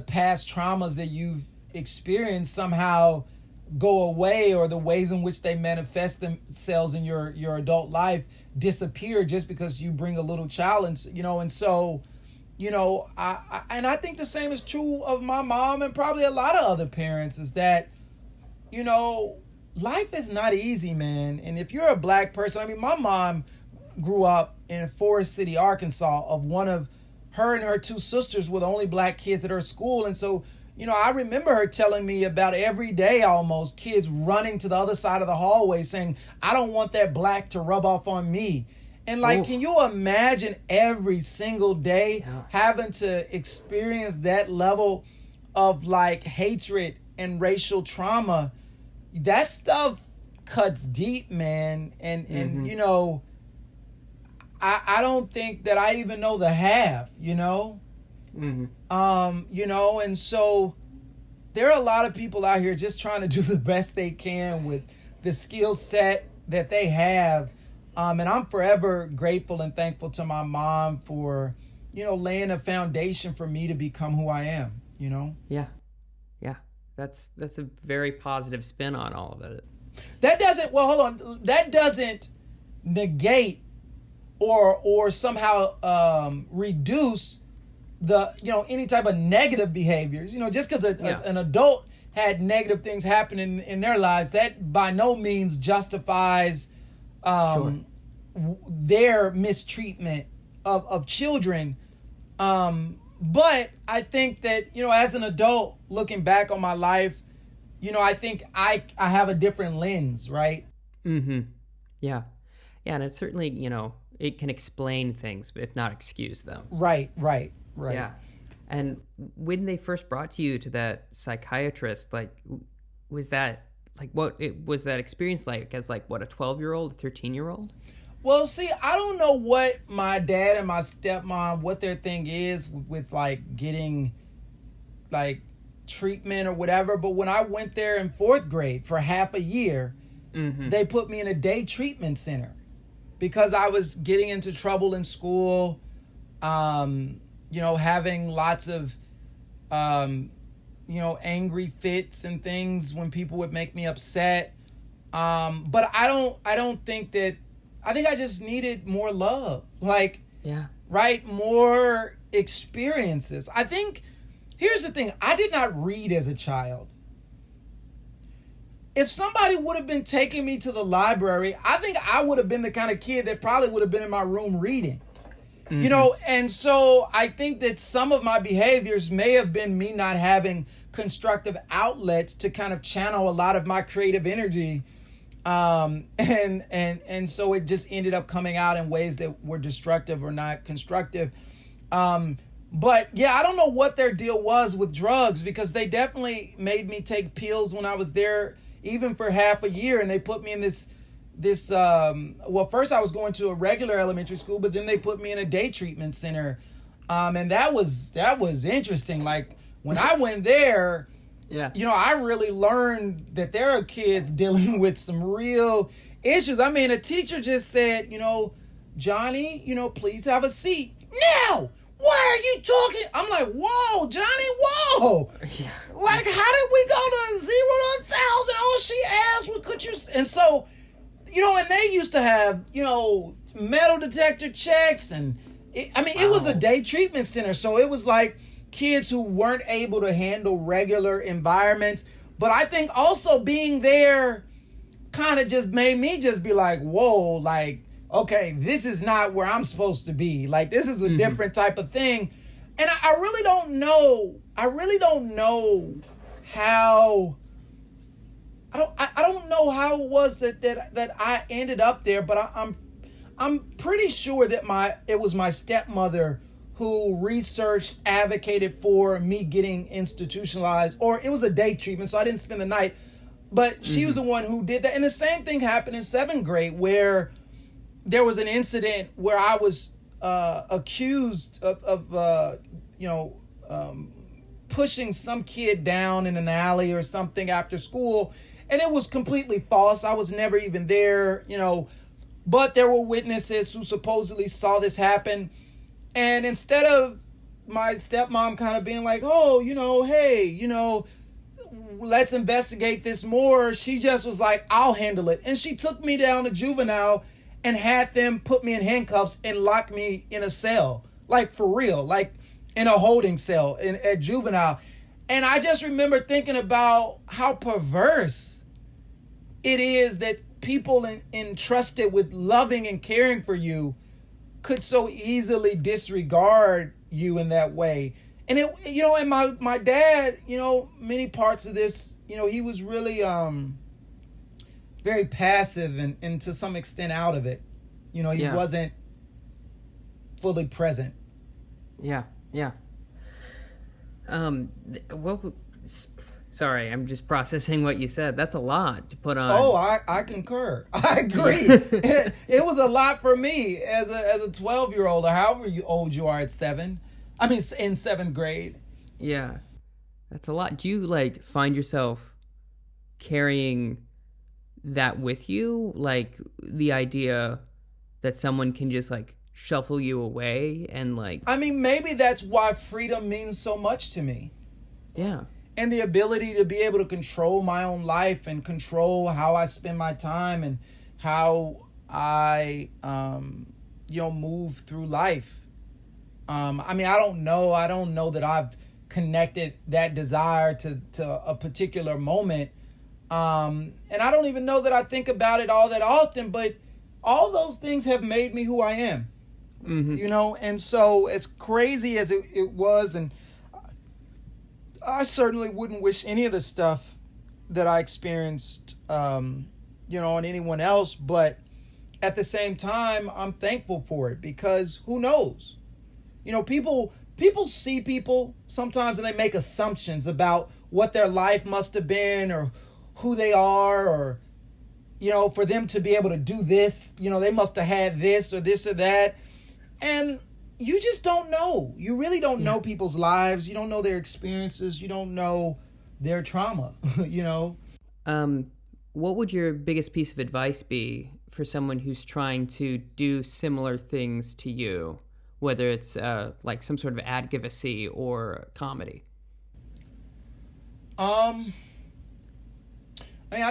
past traumas that you've experienced somehow go away, or the ways in which they manifest themselves in your adult life disappear just because you bring a little child. And so, I think the same is true of my mom and probably a lot of other parents, is that, life is not easy, man. And if you're a black person, my mom grew up in Forest City, Arkansas. Of one of her and her 2 sisters were the only black kids at her school. And so, I remember her telling me about every day almost kids running to the other side of the hallway saying, I don't want that black to rub off on me. And can you imagine every single day having to experience that level of hatred and racial trauma? That stuff cuts deep, man. And I don't think that I even know the half, and so there are a lot of people out here just trying to do the best they can with the skill set that they have. And I'm forever grateful and thankful to my mom for, laying a foundation for me to become who I am, Yeah. Yeah. That's a very positive spin on all of it. That doesn't negate or somehow reduce the any type of negative behaviors. Just because an adult had negative things happening in their lives, that by no means justifies their mistreatment of children. But I think that, as an adult looking back on my life, I think I have a different lens, right? Mm-hmm. Yeah. Yeah, and it certainly, it can explain things, if not excuse them. Right. Yeah. And when they first brought you to that psychiatrist, was that, was that experience like as a 12-year-old, a 13-year-old? Well, see, I don't know what my dad and my stepmom, what their thing is with getting treatment or whatever. But when I went there in 4th grade for half a year, they put me in a day treatment center because I was getting into trouble in school, having lots of, angry fits and things when people would make me upset. But I don't think that, I think I just needed more love, more experiences. I think, here's the thing, I did not read as a child. if somebody would have been taking me to the library, I think I would have been the kind of kid that probably would have been in my room reading. You know, and so I think that some of my behaviors may have been me not having constructive outlets to kind of channel a lot of my creative energy. And so it just ended up coming out in ways that were destructive or not constructive. But yeah, I don't know what their deal was with drugs, because they definitely made me take pills when I was there, even for half a year. And they put me in this, well, first I was going to a regular elementary school, but then they put me in a day treatment center. And that was interesting. Like when I went there, you know, I really learned that there are kids dealing with some real issues. I mean, a teacher just said, you know, Johnny, you know, please have a seat. Now, why are you talking? I'm like, whoa, Johnny, whoa. Like, how did we go to 0 to 1,000? All she asked was, could you? And so, you know, and they used to have, you know, metal detector checks. And it was a day treatment center. So it was like kids who weren't able to handle regular environments. But I think also being there kind of just made me just be like, whoa, like, okay, this is not where I'm supposed to be. Like, this is a different type of thing. And I really don't know. I really don't know how. I don't know how it was that I ended up there, but I'm pretty sure that it was my stepmother who researched, advocated for me getting institutionalized, or it was a day treatment, so I didn't spend the night. But she was the one who did that. And the same thing happened in 7th grade, where there was an incident where I was accused of pushing some kid down in an alley or something after school. And it was completely false. I was never even there, you know. But there were witnesses who supposedly saw this happen. And instead of my stepmom kind of being like, oh, you know, hey, you know, let's investigate this more, she just was like, I'll handle it. And she took me down to juvenile and had them put me in handcuffs and lock me in a cell. Like, for real. Like, in a holding cell at juvenile. And I just remember thinking about how perverse it is that people entrusted with loving and caring for you could so easily disregard you in that way. And it, you know, and my dad, you know, many parts of this, you know, he was really very passive and to some extent out of it. You know, he wasn't fully present. Yeah. Well, sorry, I'm just processing what you said. That's a lot to put on. Oh, I concur. I agree. It was a lot for me as a 12-year-old, or however old you are at 7. I mean, in 7th grade. Yeah, that's a lot. Do you like find yourself carrying that with you? Like the idea that someone can just like shuffle you away and like... I mean, maybe that's why freedom means so much to me. Yeah. And the ability to be able to control my own life and control how I spend my time and how I, move through life. I mean, I don't know that I've connected that desire to a particular moment. And I don't even know that I think about it all that often, but all those things have made me who I am. You know, and so as crazy as it was, and I certainly wouldn't wish any of the stuff that I experienced, on anyone else. But at the same time, I'm thankful for it, because who knows? You know, people see people sometimes and they make assumptions about what their life must have been or who they are, or, you know, for them to be able to do this, you know, they must have had this or that. And you just don't know. You really don't know people's lives. You don't know their experiences. You don't know their trauma, you know? What would your biggest piece of advice be for someone who's trying to do similar things to you, whether it's like some sort of advocacy or comedy? I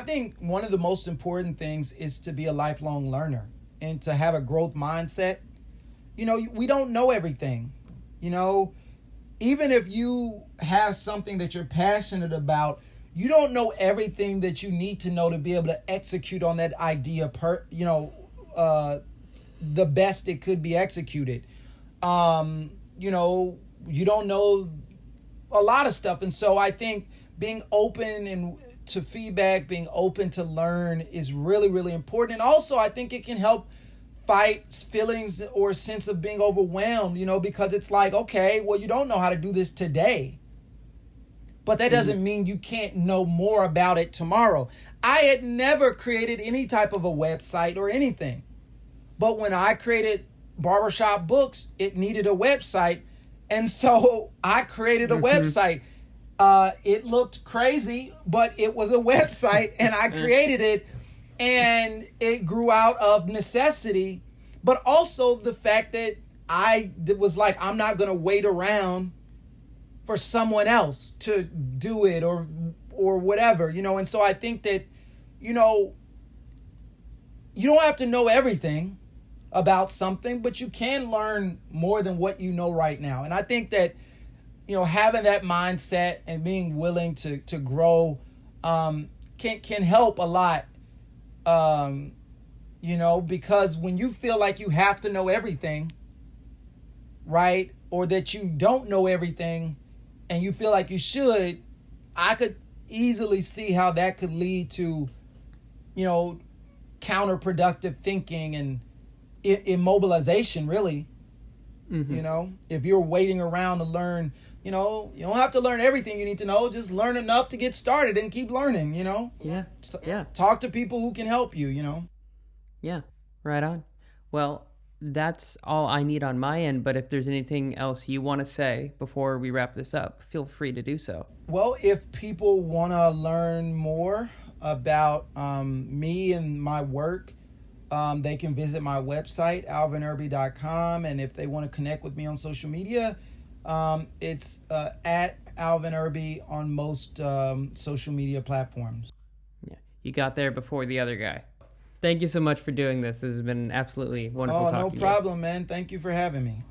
think one of the most important things is to be a lifelong learner and to have a growth mindset. You know, we don't know everything. You know, even if you have something that you're passionate about, you don't know everything that you need to know to be able to execute on that idea the best it could be executed. You don't know a lot of stuff. And so I think being open and to feedback, being open to learn is really, really important. And also I think it can help fight feelings or sense of being overwhelmed, because it's like, okay, well, you don't know how to do this today, but that doesn't mean you can't know more about it tomorrow. I had never created any type of a website or anything. But when I created Barbershop Books, it needed a website. And so I created a website. It looked crazy, but it was a website and I created it, and it grew out of necessity. But also the fact that I was like, I'm not going to wait around for someone else to do it or whatever, And so I think that, you don't have to know everything about something, but you can learn more than what you know right now. And I think that, having that mindset and being willing to grow can help a lot, because when you feel like you have to know everything, right, or that you don't know everything and you feel like you should, I could easily see how that could lead to, counterproductive thinking and immobilization, really. If you're waiting around to learn, you don't have to learn everything you need to know. Just learn enough to get started and keep learning, Yeah. Talk to people who can help you, Yeah, right on. Well, that's all I need on my end, but if there's anything else you want to say before we wrap this up, feel free to do so. Well, if people want to learn more about me and my work, they can visit my website, alvinirby.com. And if they want to connect with me on social media, it's at Alvin Irby on most social media platforms. Yeah, you got there before the other guy. Thank you so much for doing this. This has been absolutely wonderful talking to you. Oh, no problem, man. Thank you for having me.